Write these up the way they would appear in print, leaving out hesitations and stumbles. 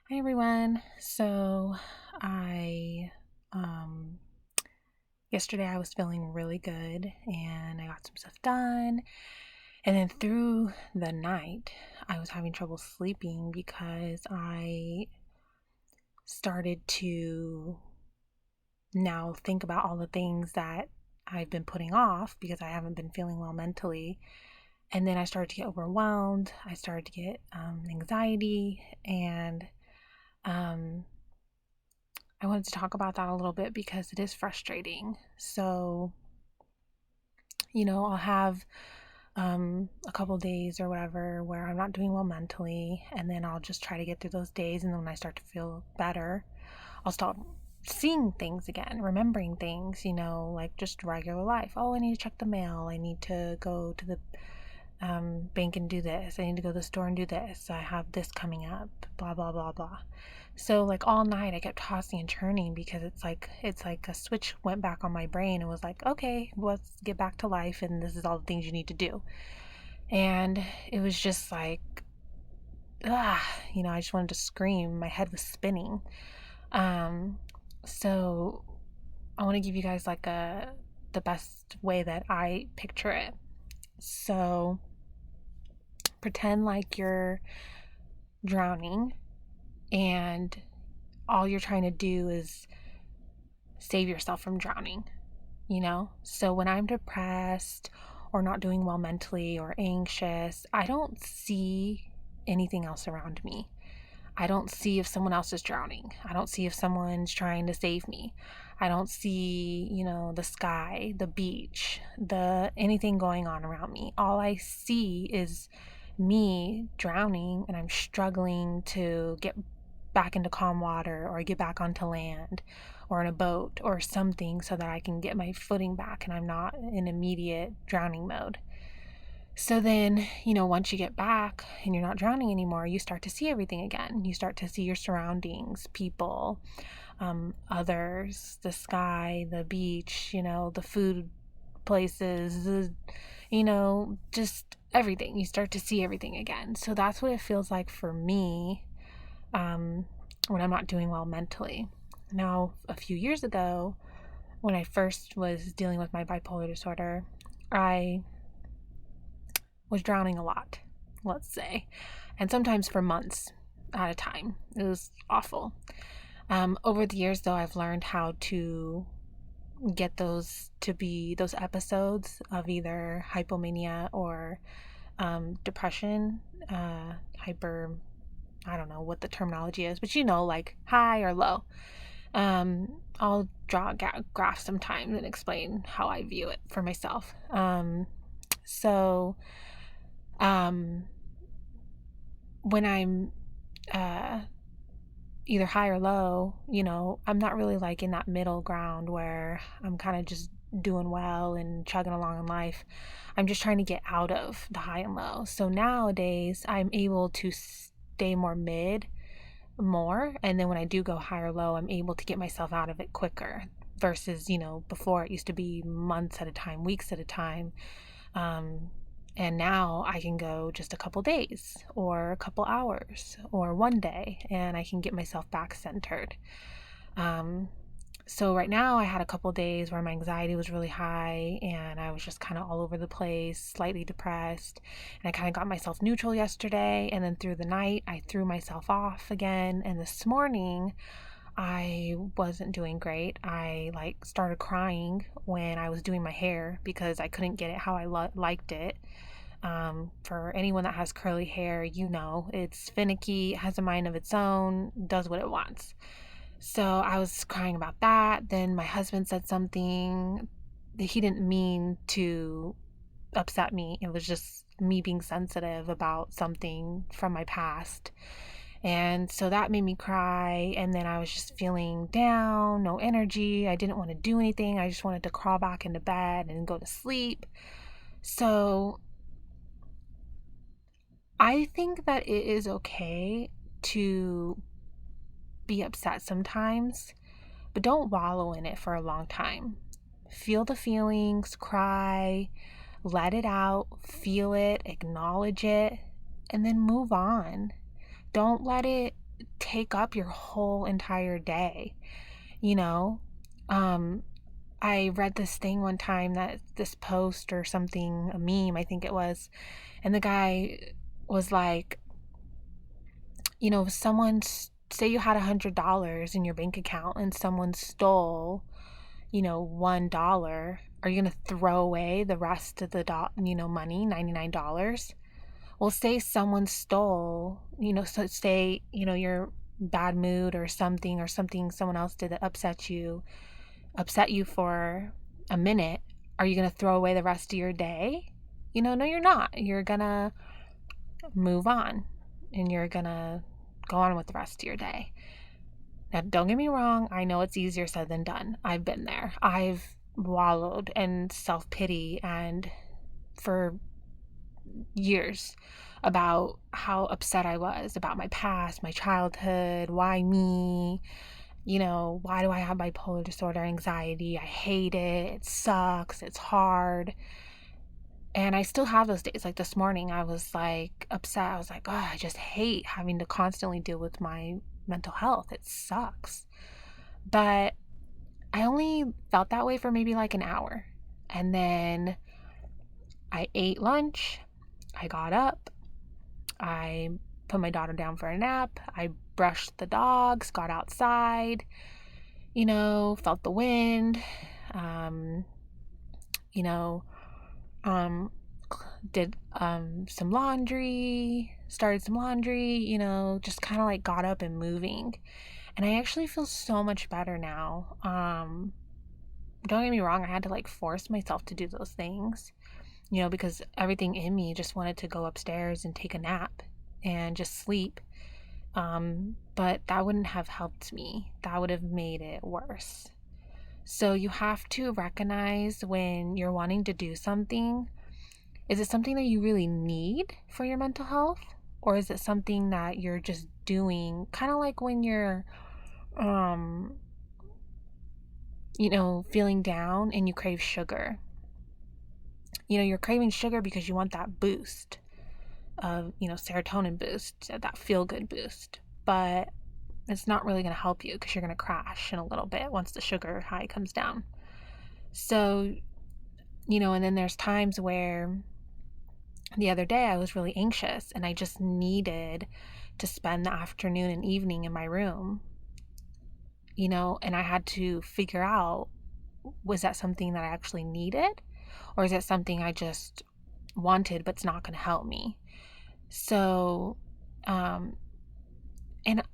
Hi everyone. I um yesterday I was feeling really good and I got some stuff done. And then through the night, I was having trouble sleeping because I started to now think about all the things that I've been putting off because I haven't been feeling well mentally. And then I started to get overwhelmed. I started to get anxiety and um I wanted to talk about that a little bit because it is frustrating. I'll have a couple days or whatever where I'm not doing well mentally, and then I'll just try to get through those days. And then when I start to feel better, I'll start seeing things again, remembering things, like just regular life. Oh, I need to check the mail. I need to go to the bank and do this. I need to go to the store and do this. I have this coming up, blah, blah, blah, blah. So like all night I kept tossing and turning because it's like a switch went back on my brain and was like, okay, let's get back to life and this is all the things you need to do. And it was just like, I just wanted to scream. My head was spinning. Um, so I want to give you guys the best way that I picture it. So pretend like you're drowning and all you're trying to do is save yourself from drowning. So when I'm depressed or not doing well mentally or anxious, I don't see anything else around me. I don't see if someone else is drowning. I don't see if someone's trying to save me. I don't see, the sky, the beach, the anything going on around me. All I see is me drowning and I'm struggling to get back into calm water or get back onto land or in a boat or something so that I can get my footing back and I'm not in immediate drowning mode. So then, once you get back and you're not drowning anymore, you start to see everything again. You start to see your surroundings, people, others, the sky, the beach, the food places, just everything. You start to see everything again. So that's what it feels like for me um, when I'm not doing well mentally. Now, a few years ago, when I first was dealing with my bipolar disorder, I was drowning a lot, let's say, and sometimes for months at a time. It was awful. Over the years, though, I've learned how to get those to be those episodes of either hypomania or depression, hyper, I don't know what the terminology is, but like high or low. I'll draw a graph sometimes and explain how I view it for myself. So, um, when I'm uh, either high or low, I'm not really like in that middle ground where I'm kind of just doing well and chugging along in life. I'm just trying to get out of the high and low. So nowadays, I'm able to stay more. And then when I do go high or low, I'm able to get myself out of it quicker versus, before it used to be months at a time, weeks at a time. Um, and now I can go just a couple days or a couple hours or one day and I can get myself back centered. Um, so right now I had a couple days where my anxiety was really high and I was just kind of all over the place, slightly depressed. And I kind of got myself neutral yesterday. And then through the night, I threw myself off again. And this morning, I wasn't doing great. I started crying when I was doing my hair because I couldn't get it how I liked it. For anyone that has curly hair, it's finicky, it has a mind of its own, does what it wants. So I was crying about that. Then my husband said something that he didn't mean to upset me. It was just me being sensitive about something from my past. And so that made me cry. And then I was just feeling down, no energy. I didn't want to do anything. I just wanted to crawl back into bed and go to sleep. So I think that it is okay to be upset sometimes, but don't wallow in it for a long time. Feel the feelings, cry, let it out, feel it, acknowledge it, and then move on. Don't let it take up your whole entire day, you know? Um, I read this thing one time, that this post or something, a meme, I think it was, and the guy was like, if say you had $100 in your bank account and someone stole, $1, are you going to throw away the rest of the, money, $99? Well, say someone stole, so say, your bad mood or something someone else did that upset you for a minute. Are you going to throw away the rest of your day? No, you're not. You're going to move on, and you're going to go on with the rest of your day. Now, don't get me wrong. I know it's easier said than done. I've been there. I've wallowed in self-pity and for years about how upset I was about my past, my childhood, why me, why do I have bipolar disorder, anxiety? I hate it. It sucks. It's hard. And I still have those days. Like this morning, I was like upset. I was like, oh, I just hate having to constantly deal with my mental health. It sucks. But I only felt that way for maybe like an hour. And then I ate lunch. I got up. I put my daughter down for a nap. I brushed the dogs, got outside, felt the wind, you know, did some laundry, started some laundry, just kind of like got up and moving. And I actually feel so much better now. Don't get me wrong, I had to like force myself to do those things, because everything in me just wanted to go upstairs and take a nap and just sleep. But that wouldn't have helped me. That would have made it worse. So you have to recognize when you're wanting to do something. Is it something that you really need for your mental health? Or is it something that you're just doing, kind of like when you're, feeling down and you crave sugar? You're craving sugar because you want that boost of, serotonin boost, that feel-good boost. But it's not really going to help you because you're going to crash in a little bit once the sugar high comes down. So, and then there's times where the other day I was really anxious and I just needed to spend the afternoon and evening in my room, and I had to figure out, was that something that I actually needed, or is it something I just wanted but's not going to help me? So, and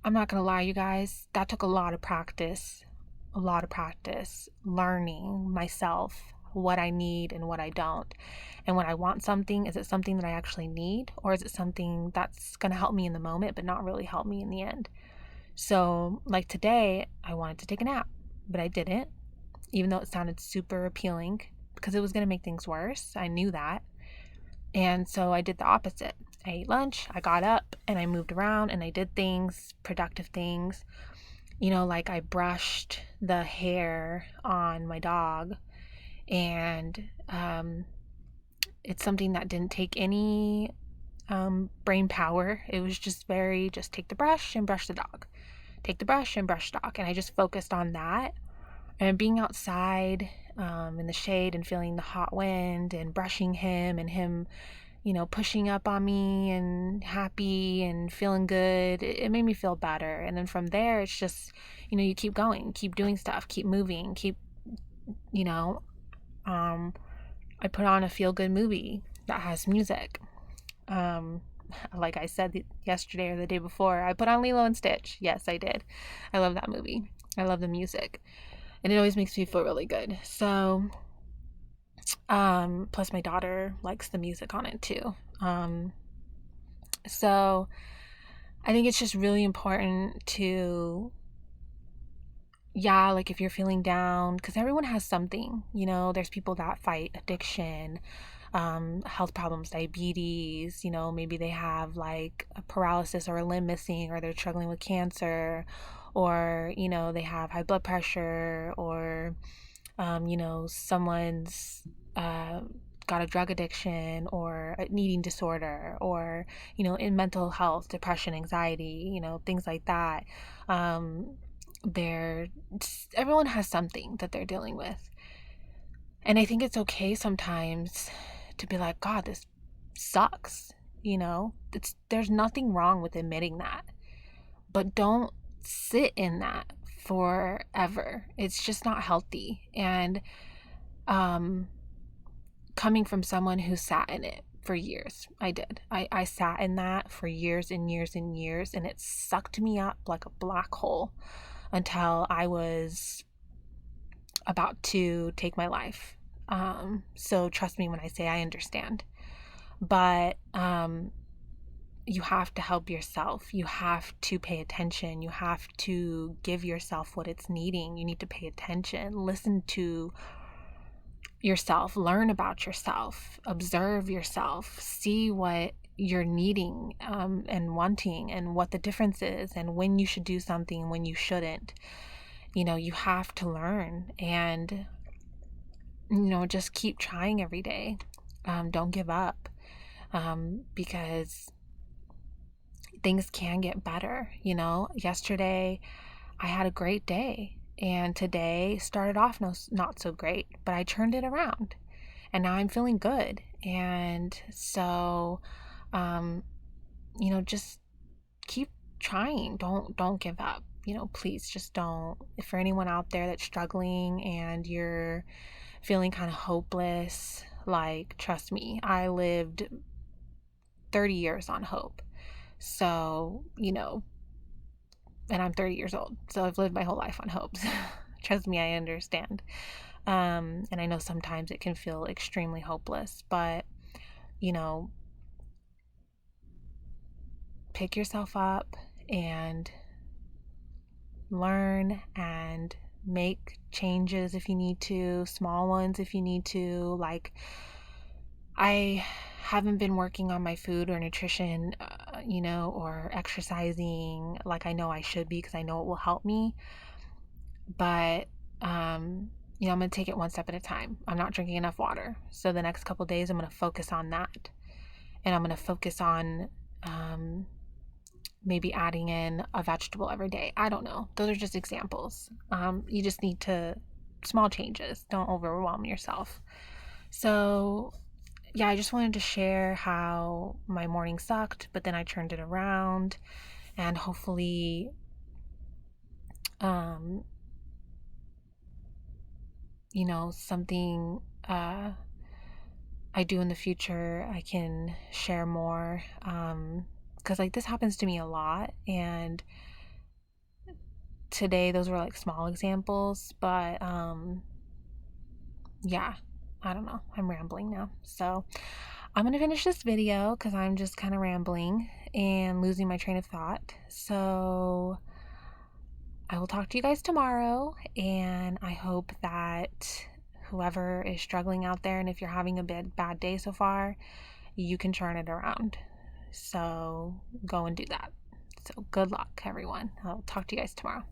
I'm not going to lie, you guys, that took a lot of practice learning myself what I need and what I don't. And when I want something, is it something that I actually need, or is it something that's going to help me in the moment but not really help me in the end? So, like today, I wanted to take a nap, but I didn't, even though it sounded super appealing, because it was going to make things worse. I knew that. And so I did the opposite. I ate lunch, I got up, and I moved around, and I did things, productive things. Like I brushed the hair on my dog, and it's something that didn't take any brain power. It was just take the brush and brush the dog. Take the brush and brush the dog. And I just focused on that. And being outside in the shade and feeling the hot wind and brushing him and him, pushing up on me and happy and feeling good, it made me feel better. And then from there, it's just, you keep going, keep doing stuff, keep moving, I put on a feel-good movie that has music. Like I said yesterday or the day before, I put on Lilo and Stitch. Yes, I did. I love that movie. I love the music. And it always makes me feel really good. So, plus my daughter likes the music on it too. So I think it's just really important to, like if you're feeling down, because everyone has something, there's people that fight addiction, health problems, diabetes, maybe they have like a paralysis or a limb missing, or they're struggling with cancer, or, they have high blood pressure, or, someone's got a drug addiction or an eating disorder, or, in mental health, depression, anxiety, things like that. They're Everyone has something that they're dealing with. And I think it's okay sometimes to be like, God, this sucks. There's nothing wrong with admitting that, but don't sit in that forever. It's just not healthy. And coming from someone who sat in it for years, I sat in that for years and years and years, and it sucked me up like a black hole until I was about to take my life. So trust me when I say I understand. But you have to help yourself. You have to pay attention. You have to give yourself what it's needing. You need to pay attention. Listen to yourself. Learn about yourself. Observe yourself. See what you're needing and wanting, and what the difference is, and when you should do something and when you shouldn't. You have to learn, and just keep trying every day. Don't give up, because things can get better. Yesterday I had a great day, and today started off not so great, but I turned it around, and now I'm feeling good. And so, just keep trying. Don't give up. Please just don't. If for anyone out there that's struggling and you're feeling kind of hopeless, like, trust me, I lived 30 years on hope. So, and I'm 30 years old. So I've lived my whole life on hopes. Trust me, I understand. And I know sometimes it can feel extremely hopeless, but, pick yourself up and learn and make changes if you need to, small ones if you need to. Like, I haven't been working on my food or nutrition, or exercising like I know I should be, because I know it will help me. But, I'm going to take it one step at a time. I'm not drinking enough water. So the next couple days, I'm going to focus on that. And I'm going to focus on maybe adding in a vegetable every day. I don't know. Those are just examples. You just need small changes. Don't overwhelm yourself. So, yeah, I just wanted to share how my morning sucked, but then I turned it around, and hopefully, something I do in the future, I can share more. Because this happens to me a lot, and today those were like small examples, but yeah, I don't know. I'm rambling now. So I'm going to finish this video because I'm just kind of rambling and losing my train of thought. So I will talk to you guys tomorrow, and I hope that whoever is struggling out there, and if you're having a bad day so far, you can turn it around. So go and do that. So good luck, everyone. I'll talk to you guys tomorrow.